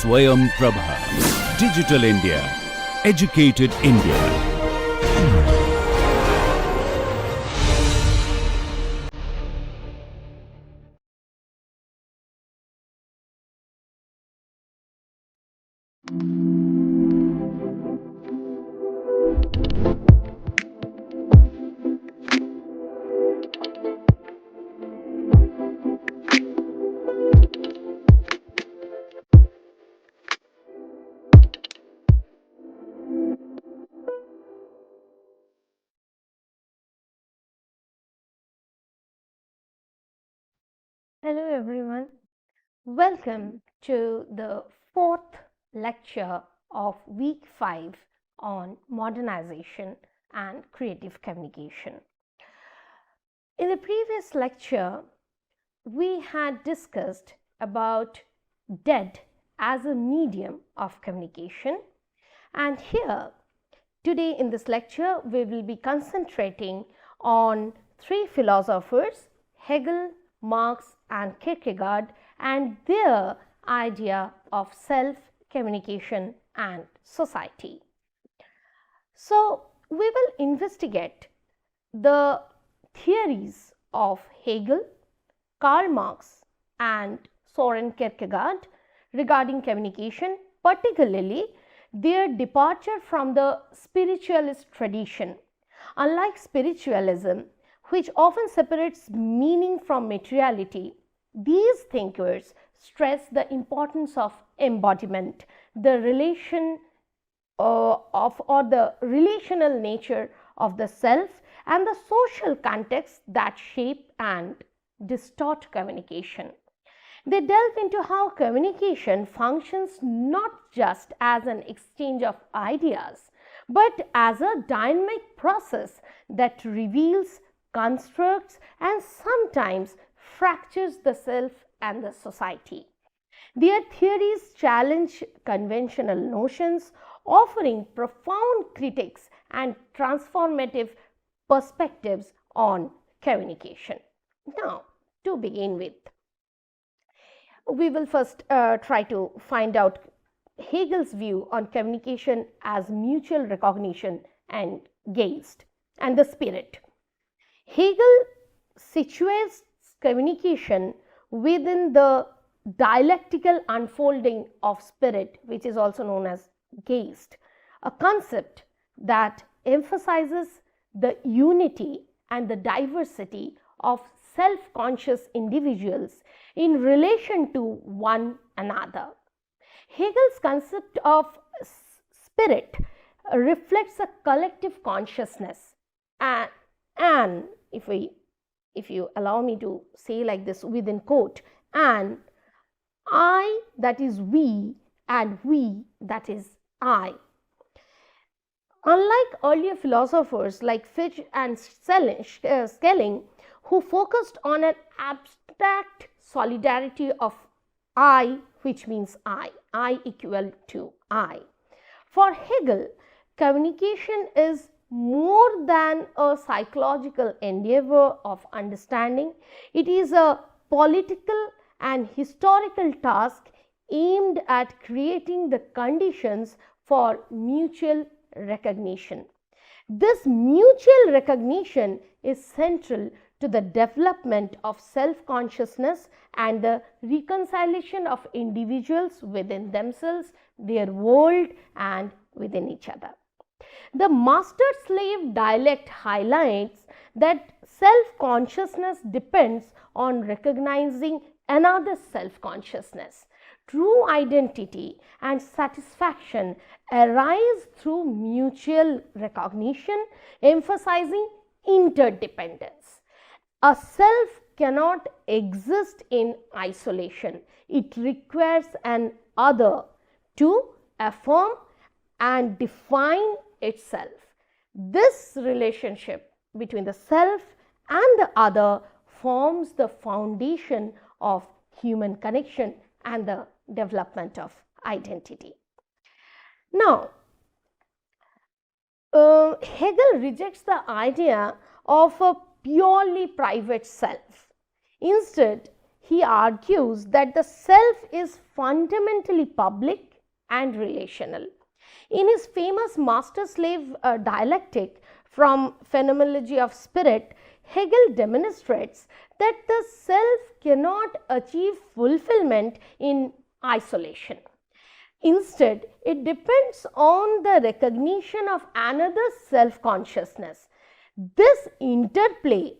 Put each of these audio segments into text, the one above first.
Swayam Prabha. Digital India. Educated India. Hello everyone, welcome to the fourth lecture of week 5 on modernization and creative communication. In the previous lecture, we had discussed about dead as a medium of communication, and here today in this lecture we will be concentrating on three philosophers, Hegel, Marx and Kierkegaard, and their idea of self, communication and society. So, we will investigate the theories of Hegel, Karl Marx and Soren Kierkegaard regarding communication, particularly their departure from the spiritualist tradition. Unlike spiritualism, which often separates meaning from materiality, these thinkers stress the importance of embodiment, the relation or the relational nature of the self, and the social context that shape and distort communication. They delve into how communication functions not just as an exchange of ideas, but as a dynamic process that reveals, constructs and sometimes fractures the self and the society. Their theories challenge conventional notions, offering profound critiques and transformative perspectives on communication. Now, to begin with, we will first try to find out Hegel's view on communication as mutual recognition and Geist and the spirit. Hegel situates communication within the dialectical unfolding of spirit, which is also known as Geist, a concept that emphasizes the unity and the diversity of self-conscious individuals in relation to one another. Hegel's concept of spirit reflects a collective consciousness, and if you allow me to say like this within quote, and I that is we and we that is I. Unlike earlier philosophers like Fichte and Schelling, who focused on an abstract solidarity of I, which means I equal to I. For Hegel, communication is more than a psychological endeavor of understanding. It is a political and historical task aimed at creating the conditions for mutual recognition. This mutual recognition is central to the development of self-consciousness and the reconciliation of individuals within themselves, their world and within each other. The master-slave dialect highlights that self-consciousness depends on recognizing another's self-consciousness. True identity and satisfaction arise through mutual recognition, emphasizing interdependence. A self cannot exist in isolation. It requires an other to affirm and define itself. This relationship between the self and the other forms the foundation of human connection and the development of identity. Now, Hegel rejects the idea of a purely private self. Instead, he argues that the self is fundamentally public and relational. In his famous master-slave dialectic from Phenomenology of Spirit, Hegel demonstrates that the self cannot achieve fulfillment in isolation. Instead, it depends on the recognition of another's self-consciousness. This interplay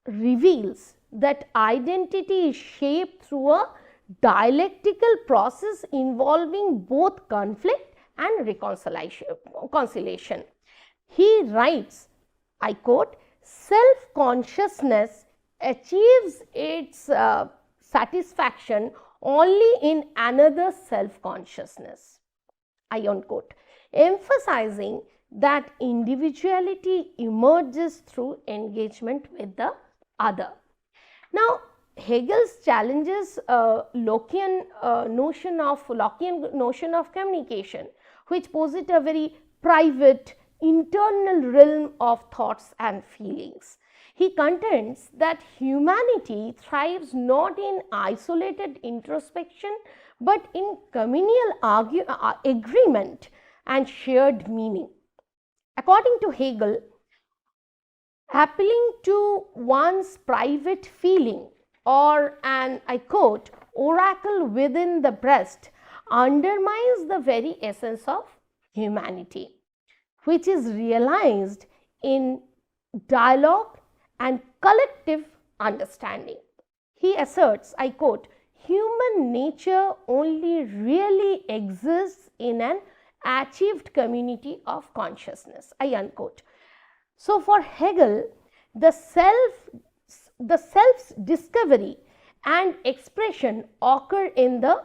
reveals that identity is shaped through a dialectical process involving both conflict and reconciliation. He writes, I quote, self-consciousness achieves its satisfaction only in another's self-consciousness, I unquote, emphasizing that individuality emerges through engagement with the other. Now, Hegel challenges Lockean notion of communication, which posit a very private, internal realm of thoughts and feelings. He contends that humanity thrives not in isolated introspection, but in communal agreement and shared meaning. According to Hegel, appealing to one's private feeling, or an, I quote, oracle within the breast, undermines the very essence of humanity, which is realized in dialogue and collective understanding. He asserts, I quote, human nature only really exists in an achieved community of consciousness, I unquote. So, for Hegel, the self's discovery and expression occur in the,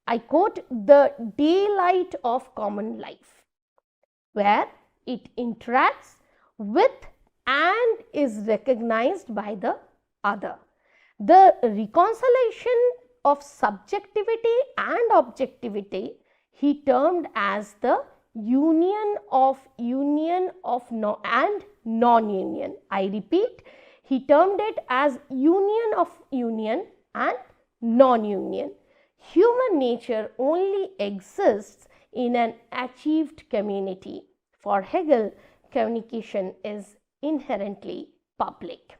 I quote, the daylight of common life, where it interacts with and is recognized by the other. The reconciliation of subjectivity and objectivity he termed as the union of and non-union. I repeat, he termed it as union of union and non-union. Human nature only exists in an achieved community. For Hegel, communication is inherently public.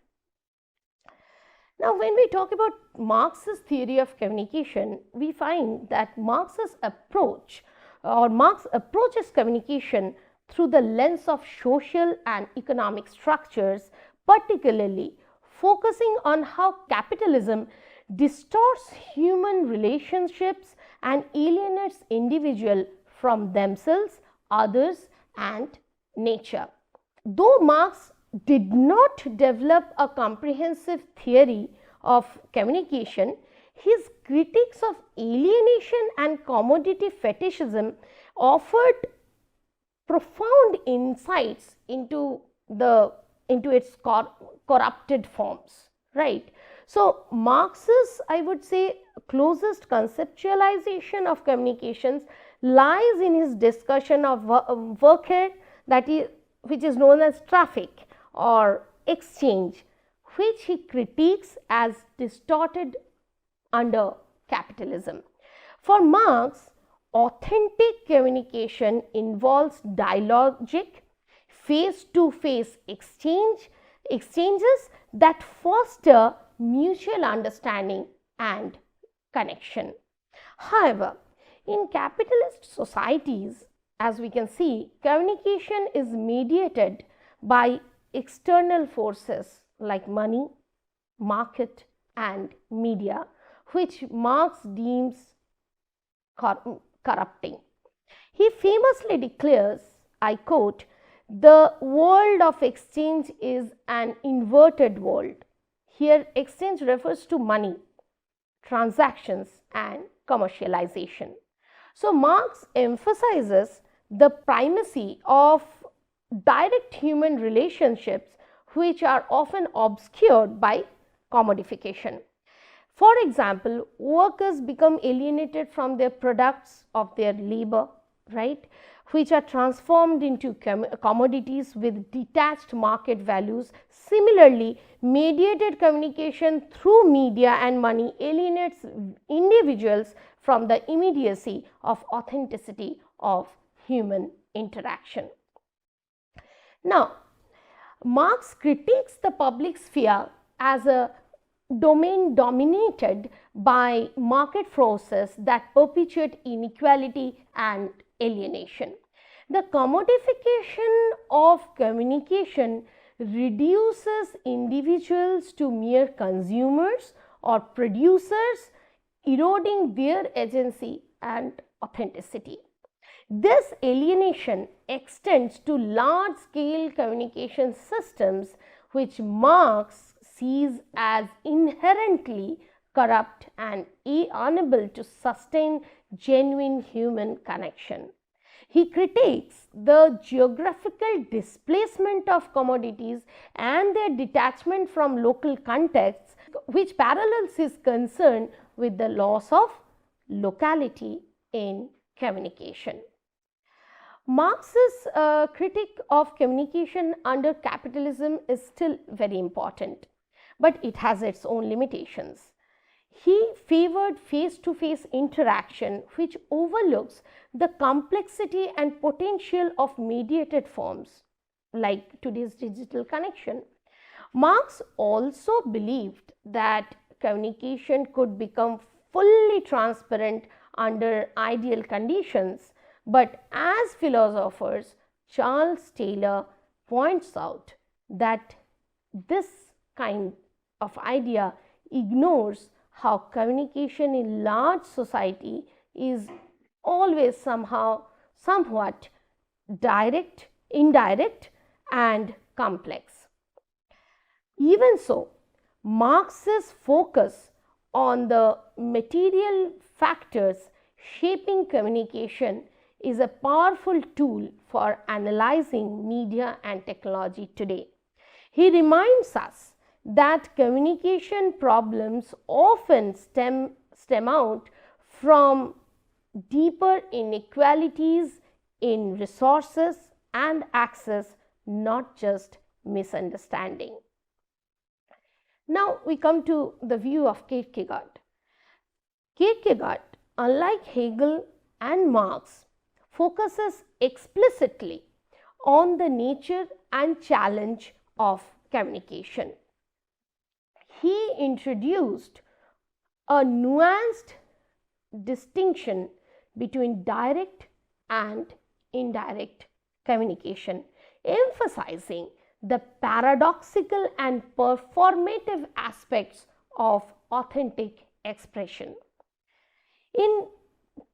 Now, when we talk about Marx's theory of communication, we find that Marx approaches communication through the lens of social and economic structures, particularly focusing on how capitalism distorts human relationships and alienates individuals from themselves, others, and nature. Though Marx did not develop a comprehensive theory of communication, his critiques of alienation and commodity fetishism offered profound insights into its corrupted forms, right? So, Marx's, I would say, closest conceptualization of communications lies in his discussion of Verkehr, which is known as traffic or exchange, which he critiques as distorted under capitalism. For Marx, authentic communication involves dialogic, face-to-face exchanges that foster mutual understanding and connection. However, in capitalist societies, as we can see, communication is mediated by external forces like money, market, and media, which Marx deems corrupting. He famously declares, I quote, "The world of exchange is an inverted world." Here, exchange refers to money, transactions, and commercialization. So, Marx emphasizes the primacy of direct human relationships, which are often obscured by commodification. For example, workers become alienated from their products of their labor right, which are transformed into commodities with detached market values. Similarly, mediated communication through media and money alienates individuals from the immediacy of authenticity of human interaction. Now, Marx critiques the public sphere as a domain dominated by market forces that perpetuate inequality and alienation. The commodification of communication reduces individuals to mere consumers or producers, eroding their agency and authenticity. This alienation extends to large-scale communication systems, which Marx sees as inherently corrupt and unable to sustain genuine human connection. He critiques the geographical displacement of commodities and their detachment from local contexts, which parallels his concern with the loss of locality in communication. Marx's critique of communication under capitalism is still very important, but it has its own limitations. He favored face-to-face interaction, which overlooks the complexity and potential of mediated forms like today's digital connection. Marx also believed that communication could become fully transparent under ideal conditions, but as philosophers, Charles Taylor points out that this kind of idea ignores how communication in large society is always somewhat direct, indirect and complex. Even so, Marx's focus on the material factors shaping communication is a powerful tool for analyzing media and technology today. He reminds us that communication problems often stem out from deeper inequalities in resources and access, not just misunderstanding. Now we come to the view of Kierkegaard. Kierkegaard, unlike Hegel and Marx, focuses explicitly on the nature and challenge of communication. He introduced a nuanced distinction between direct and indirect communication, emphasizing the paradoxical and performative aspects of authentic expression. In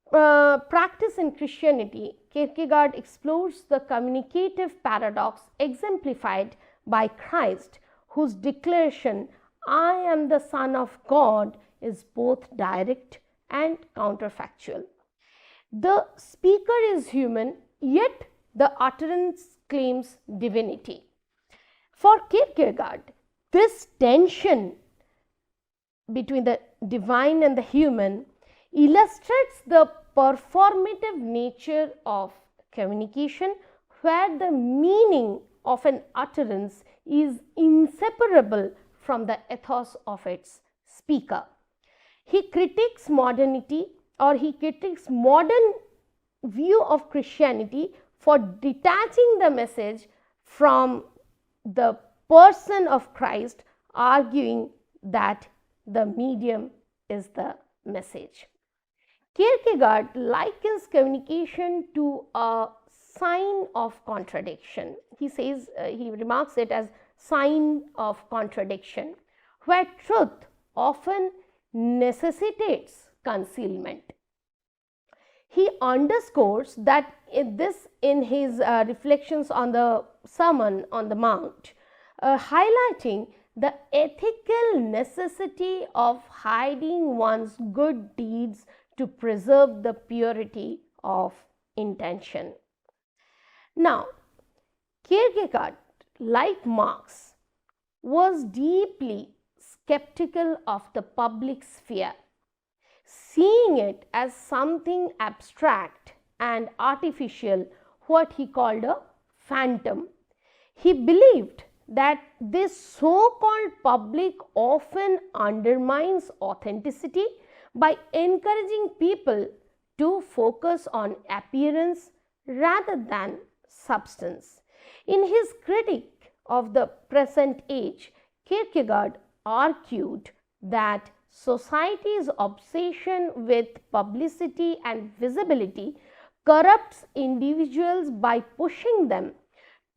Practice in Christianity, Kierkegaard explores the communicative paradox exemplified by Christ, whose declaration, "I am the Son of God," is both direct and counterfactual. The speaker is human, yet the utterance claims divinity. For Kierkegaard, this tension between the divine and the human illustrates the performative nature of communication, where the meaning of an utterance is inseparable from the ethos of its speaker. He critiques modernity, or he critiques modern view of Christianity for detaching the message from the person of Christ, arguing that the medium is the message. Kierkegaard likens communication to a sign of contradiction. He says, he remarks it as sign of contradiction, where truth often necessitates concealment. He underscores that in his reflections on the Sermon on the Mount, highlighting the ethical necessity of hiding one's good deeds to preserve the purity of intention. Now, Kierkegaard, like Marx, was deeply skeptical of the public sphere, seeing it as something abstract and artificial, what he called a phantom. He believed that this so-called public often undermines authenticity by encouraging people to focus on appearance rather than substance. In his critique of the present age, Kierkegaard argued that society's obsession with publicity and visibility corrupts individuals by pushing them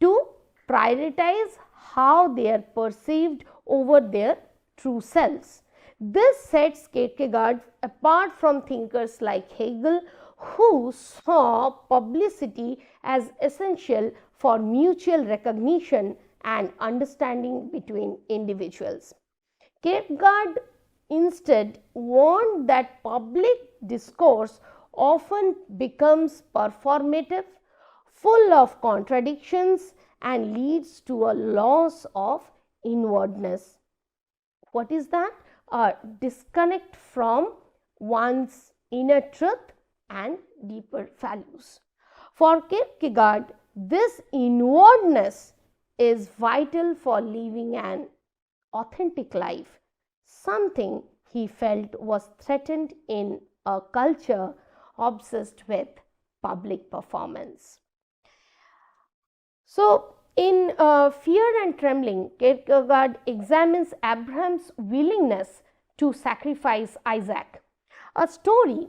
to prioritize how they are perceived over their true selves. This sets Kierkegaard apart from thinkers like Hegel, who saw publicity as essential for mutual recognition and understanding between individuals. Kierkegaard instead warned that public discourse often becomes performative, full of contradictions, and leads to a loss of inwardness. What is that? A disconnect from one's inner truth and deeper values. For Kierkegaard, this inwardness is vital for living an authentic life, something he felt was threatened in a culture obsessed with public performance. So, in Fear and Trembling, Kierkegaard examines Abraham's willingness to sacrifice Isaac, a story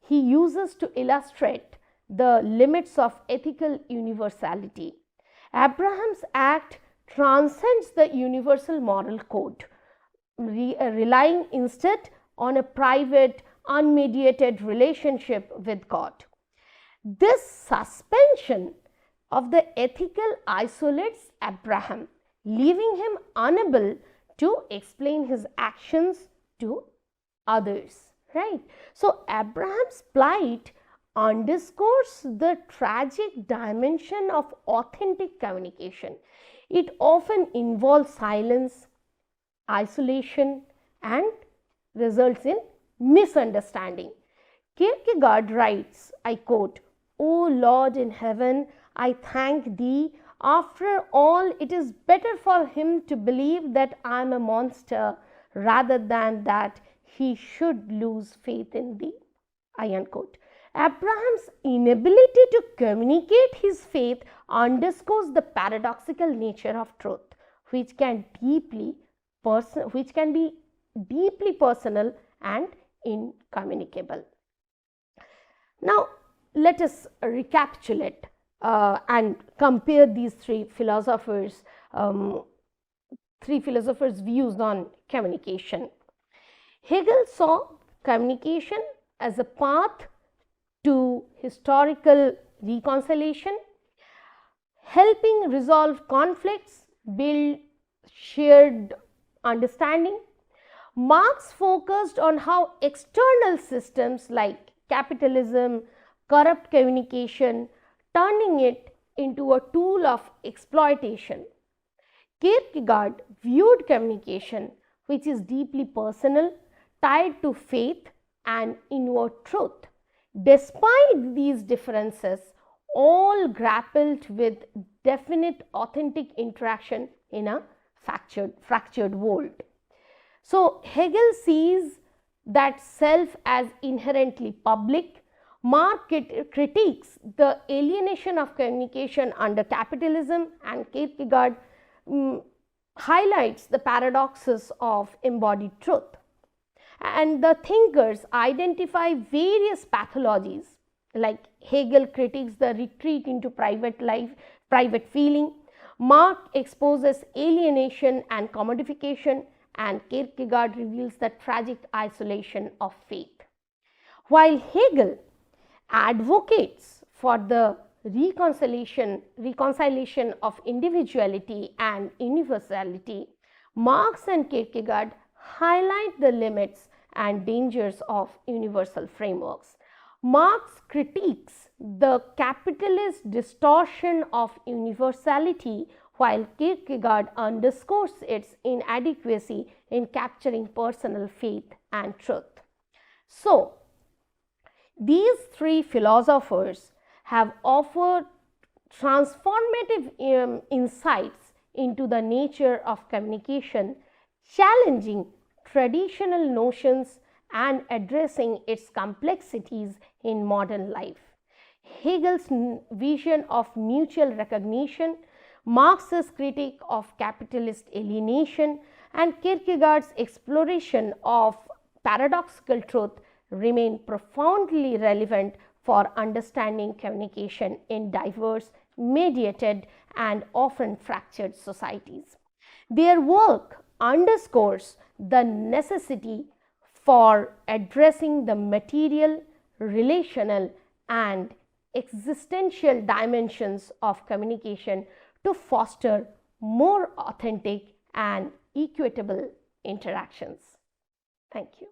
he uses to illustrate the limits of ethical universality. Abraham's act transcends the universal moral code, relying instead on a private, unmediated relationship with God. This suspension of the ethical isolates Abraham, leaving him unable to explain his actions to others. Right? So, Abraham's plight underscores the tragic dimension of authentic communication. It often involves silence, isolation, and results in misunderstanding. Kierkegaard writes, I quote, "O Lord in heaven, I thank thee. After all, it is better for him to believe that I am a monster rather than that he should lose faith in thee." I unquote. Abraham's inability to communicate his faith underscores the paradoxical nature of truth, which can be deeply personal and incommunicable. Now, let us recapitulate and compare these three philosophers' views on communication. Hegel saw communication as a path to historical reconciliation, helping resolve conflicts, build shared understanding. Marx focused on how external systems like capitalism corrupt communication, turning it into a tool of exploitation. Kierkegaard viewed communication, which is deeply personal, tied to faith and inward truth. Despite these differences, all grappled with definite authentic interaction in a fractured world. So, Hegel sees that self as inherently public. Marx critiques the alienation of communication under capitalism, and Kierkegaard highlights the paradoxes of embodied truth. And the thinkers identify various pathologies, like Hegel critiques the retreat into private life, private feeling. Marx exposes alienation and commodification, and Kierkegaard reveals the tragic isolation of faith. While Hegel advocates for the reconciliation of individuality and universality, Marx and Kierkegaard highlight the limits and dangers of universal frameworks. Marx critiques the capitalist distortion of universality, while Kierkegaard underscores its inadequacy in capturing personal faith and truth. So, these three philosophers have offered transformative insights into the nature of communication, challenging traditional notions and addressing its complexities in modern life. Hegel's vision of mutual recognition, Marx's critique of capitalist alienation, and Kierkegaard's exploration of paradoxical truth remain profoundly relevant for understanding communication in diverse, mediated, and often fractured societies. Their work underscores the necessity for addressing the material, relational, and existential dimensions of communication to foster more authentic and equitable interactions. Thank you.